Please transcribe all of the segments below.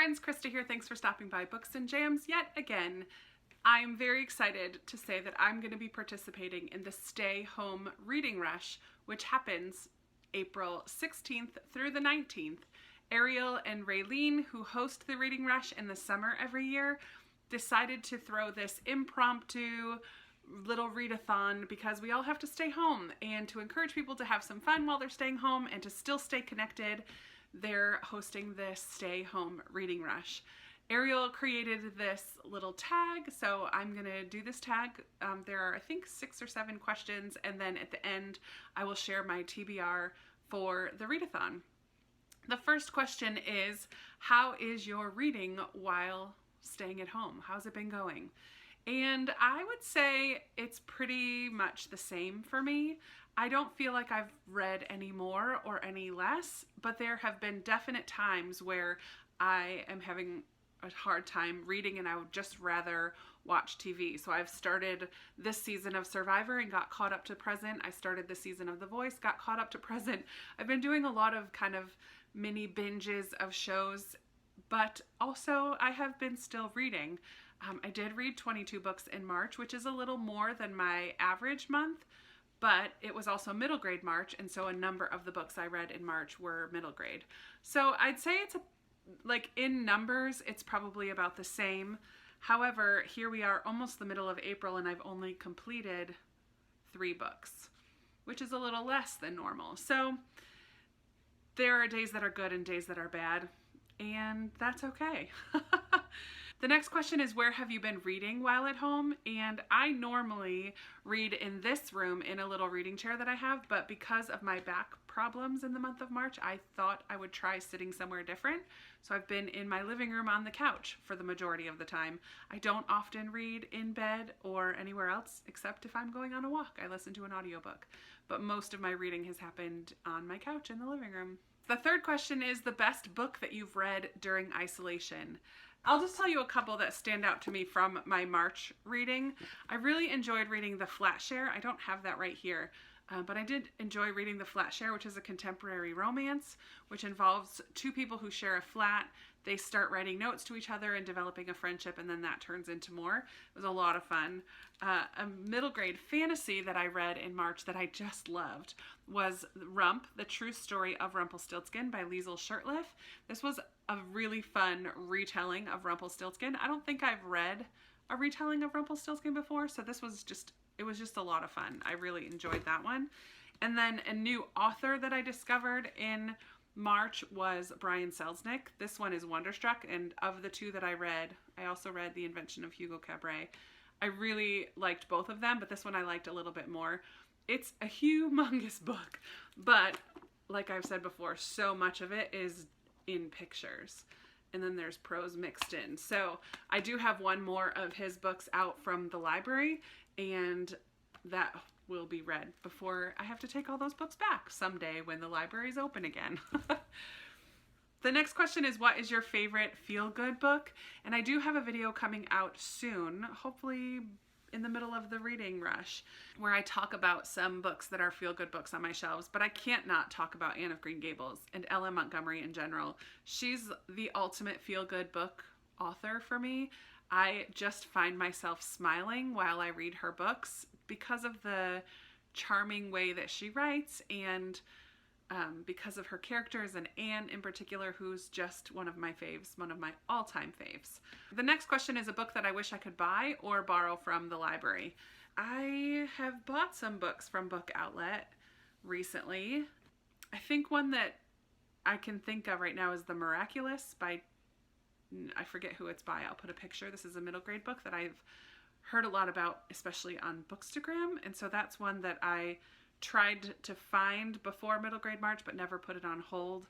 friends, Krista here. Thanks for stopping by Books and Jams yet again. I'm very excited to say that I'm going to be participating in the Stay Home Reading Rush, which happens April 16th through the 19th. Ariel and Raylene, who host the Reading Rush in the summer every year, decided to throw this impromptu little readathon because we all have to stay home, and to encourage people to have some fun while they're staying home and to still stay connected, they're hosting this Stay Home Reading Rush. Ariel created this little tag, so I'm gonna do this tag. There are, I think, 6 or 7 questions, and then at the end I will share my TBR for the readathon. The first question is, how is your reading while staying at home? How's it been going? And I would say it's pretty much the same for me. I don't feel like I've read any more or any less, but there have been definite times where I am having a hard time reading and I would just rather watch TV. So I've started this season of Survivor and got caught up to present. I started this season of The Voice, got caught up to present. I've been doing a lot of kind of mini binges of shows, but also I have been still reading. I did read 22 books in March, which is a little more than my average month, but it was also middle grade March, and so a number of the books I read in March were middle grade. So I'd say it's like in numbers, it's probably about the same. However, here we are almost the middle of April and I've only completed 3 books, which is a little less than normal. So there are days that are good and days that are bad, and that's okay. The next question is, where have you been reading while at home? And I normally read in this room in a little reading chair that I have, but because of my back problems in the month of March, I thought I would try sitting somewhere different. So I've been in my living room on the couch for the majority of the time. I don't often read in bed or anywhere else, except if I'm going on a walk. I listen to an audiobook, but most of my reading has happened on my couch in the living room. The third question is the best book that you've read during isolation. I'll just tell you a couple that stand out to me from my March reading. I really enjoyed reading The Flatshare. I don't have that right here, but I did enjoy reading The Flatshare, which is a contemporary romance, which involves 2 people who share a flat. They start writing notes to each other and developing a friendship, and then that turns into more. It was a lot of fun. A middle grade fantasy that I read in March that I just loved was Rump, The True Story of Rumpelstiltskin by Liesl Shurtleff. This was a really fun retelling of Rumpelstiltskin. I don't think I've read a retelling of Rumpelstiltskin before, so this was just, it was just a lot of fun. I really enjoyed that one. And then a new author that I discovered in March was Brian Selznick. This one is Wonderstruck, and of the 2 that I read, I also read The Invention of Hugo Cabret. I really liked both of them, but this one I liked a little bit more. It's a humongous book, but like I've said before, so much of it is in pictures, and then there's prose mixed in. So I do have one more of his books out from the library, and that will be read before I have to take all those books back someday when the library's open again. The next question is, what is your favorite feel-good book? And I do have a video coming out soon, hopefully in the middle of the reading rush, where I talk about some books that are feel-good books on my shelves, but I can't not talk about Anne of Green Gables and Ella Montgomery in general. She's the ultimate feel-good book author for me. I just find myself smiling while I read her books because of the charming way that she writes, and because of her characters, and Anne in particular, who's just one of my faves, one of my all-time faves. The next question is a book that I wish I could buy or borrow from the library. I have bought some books from Book Outlet recently. I think one that I can think of right now is The Miraculous by, I forget who it's by, I'll put a picture. This is a middle grade book that I've heard a lot about, especially on Bookstagram, and so that's one that I tried to find before middle grade March but never put it on hold,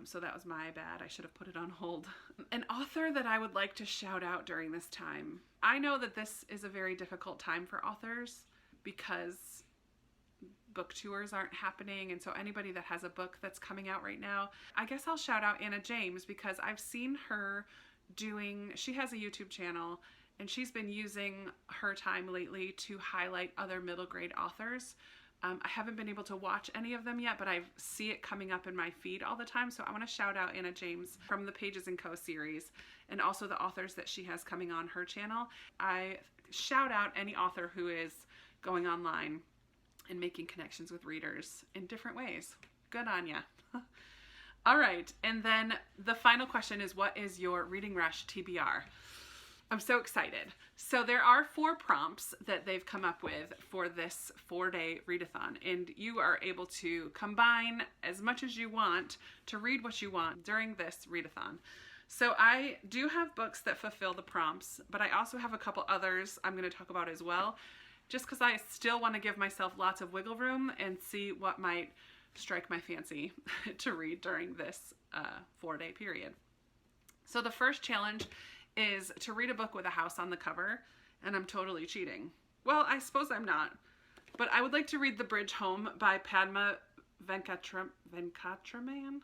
so that was my bad. I should have put it on hold. An author that I would like to shout out during this time. I know that this is a very difficult time for authors because book tours aren't happening, and so anybody that has a book that's coming out right now, I guess I'll shout out Anna James, because I've seen her doing, she has a YouTube channel and she's been using her time lately to highlight other middle grade authors I haven't been able to watch any of them yet, but I see it coming up in my feed all the time. So I want to shout out Anna James from the Pages & Co series, and also the authors that she has coming on her channel. I shout out any author who is going online and making connections with readers in different ways. Good on ya. All right, and then the final question is, what is your reading rush TBR? I'm so excited. So there are 4 prompts that they've come up with for this 4-day readathon, and you are able to combine as much as you want to read what you want during this readathon. So I do have books that fulfill the prompts, but I also have a couple others I'm going to talk about as well, just because I still want to give myself lots of wiggle room and see what might strike my fancy to read during this 4-day period. So the first challenge is to read a book with a house on the cover, and I'm totally cheating. Well, I suppose I'm not, but I would like to read The Bridge Home by Padma Venkatraman.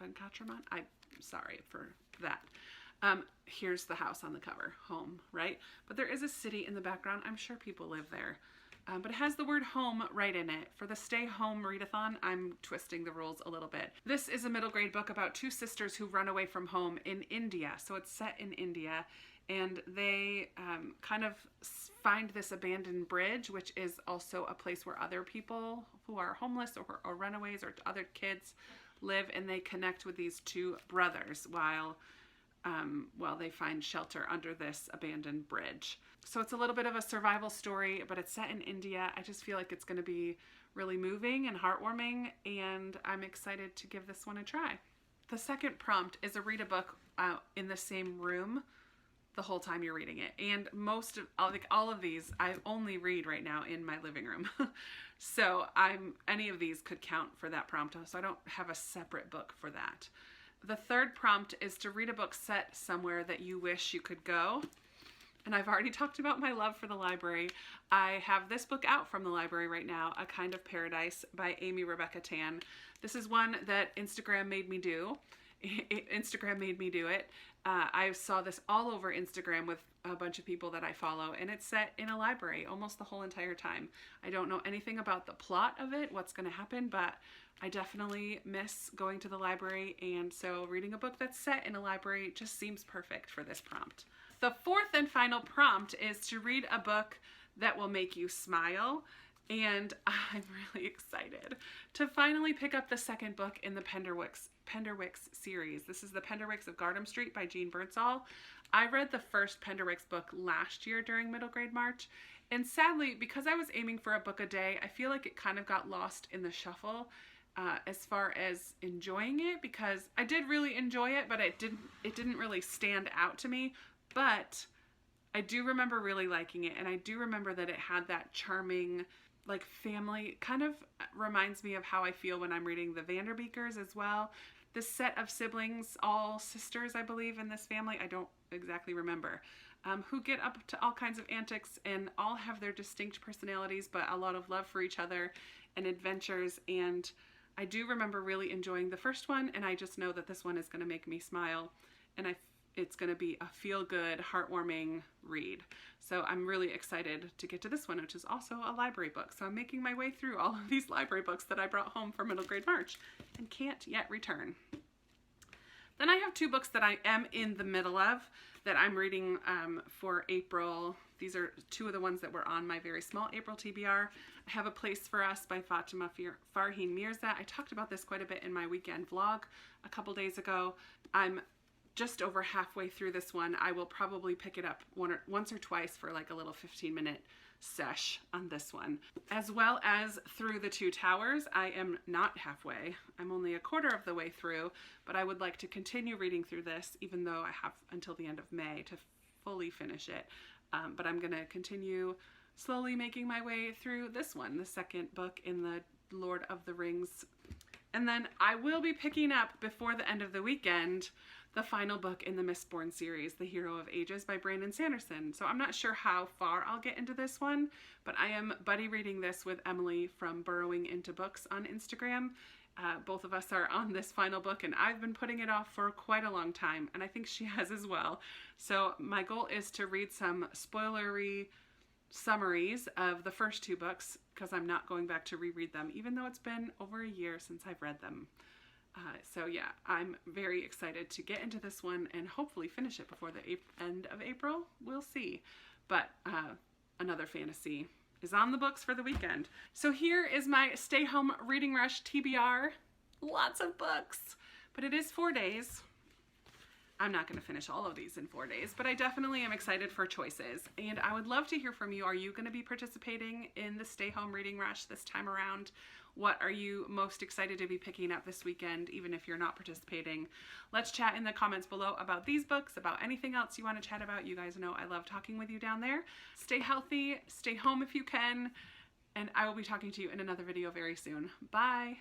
I'm sorry for that. Here's the house on the cover, home, right? But there is a city in the background. I'm sure people live there. But it has the word home right in it. For the Stay Home Readathon, I'm twisting the rules a little bit. This is a middle grade book about 2 sisters who run away from home in India. So it's set in India, and they kind of find this abandoned bridge, which is also a place where other people who are homeless or runaways or other kids live, and they connect with these 2 brothers while they find shelter under this abandoned bridge. So it's a little bit of a survival story, but it's set in India. I just feel like it's going to be really moving and heartwarming, and I'm excited to give this one a try. The second prompt is to read a book in the same room the whole time you're reading it. And most of, like all of these, I only read right now in my living room. So any of these could count for that prompt. So I don't have a separate book for that. The third prompt is to read a book set somewhere that you wish you could go. And I've already talked about my love for the library. I have this book out from the library right now, A Kind of Paradise by Amy Rebecca Tan. This is one that Instagram made me do. Instagram made me do it. I saw this all over Instagram with a bunch of people that I follow, and it's set in a library almost the whole entire time. I don't know anything about the plot of it, what's going to happen, but I definitely miss going to the library, and so reading a book that's set in a library just seems perfect for this prompt. The fourth and final prompt is to read a book that will make you smile, and I'm really excited to finally pick up the second book in the Penderwicks series. This is The Penderwicks of Gardam Street by Jean Birdsall. I read the first Penderwicks book last year during middle grade March, and sadly, because I was aiming for a book a day, I feel like it kind of got lost in the shuffle as far as enjoying it, because I did really enjoy it, but it didn't really stand out to me. But I do remember really liking it, and I do remember that it had that charming, like, family, kind of reminds me of how I feel when I'm reading the Vanderbeekers as well. This set of siblings, all sisters, I believe, in this family, I don't exactly remember, who get up to all kinds of antics and all have their distinct personalities, but a lot of love for each other and adventures. And I do remember really enjoying the first one, and I just know that this one is going to make me smile, and it's going to be a feel-good, heartwarming read. So I'm really excited to get to this one, which is also a library book. So I'm making my way through all of these library books that I brought home for middle grade March and can't yet return. Then I have 2 books that I am in the middle of that I'm reading for April. These are 2 of the ones that were on my very small April TBR. I have A Place for Us by Fatima Farheen Mirza. I talked about this quite a bit in my weekend vlog a couple days ago. I'm just over halfway through this one. I will probably pick it up once or twice for like a little 15-minute sesh on this one. As well as Through the Two Towers. I am not halfway. I'm only a quarter of the way through, but I would like to continue reading through this, even though I have until the end of May to fully finish it. But I'm going to continue slowly making my way through this one, the second book in the Lord of the Rings. And then I will be picking up before the end of the weekend the final book in the Mistborn series, The Hero of Ages by Brandon Sanderson. So I'm not sure how far I'll get into this one, but I am buddy reading this with Emily from Burrowing Into Books on Instagram. Both of us are on this final book, and I've been putting it off for quite a long time, and I think she has as well. So my goal is to read some spoilery summaries of the first 2 books because I'm not going back to reread them, even though it's been over a year since I've read them. So yeah, I'm very excited to get into this one and hopefully finish it before the end of April. We'll see. But another fantasy is on the books for the weekend. So here is my stay home reading rush TBR. Lots of books, but it is 4 days. I'm not going to finish all of these in 4 days, but I definitely am excited for choices. And I would love to hear from you. Are you going to be participating in the stay home reading rush this time around? What are you most excited to be picking up this weekend, even if you're not participating? Let's chat in the comments below about these books, about anything else you want to chat about. You guys know I love talking with you down there. Stay healthy, stay home if you can, and I will be talking to you in another video very soon. Bye!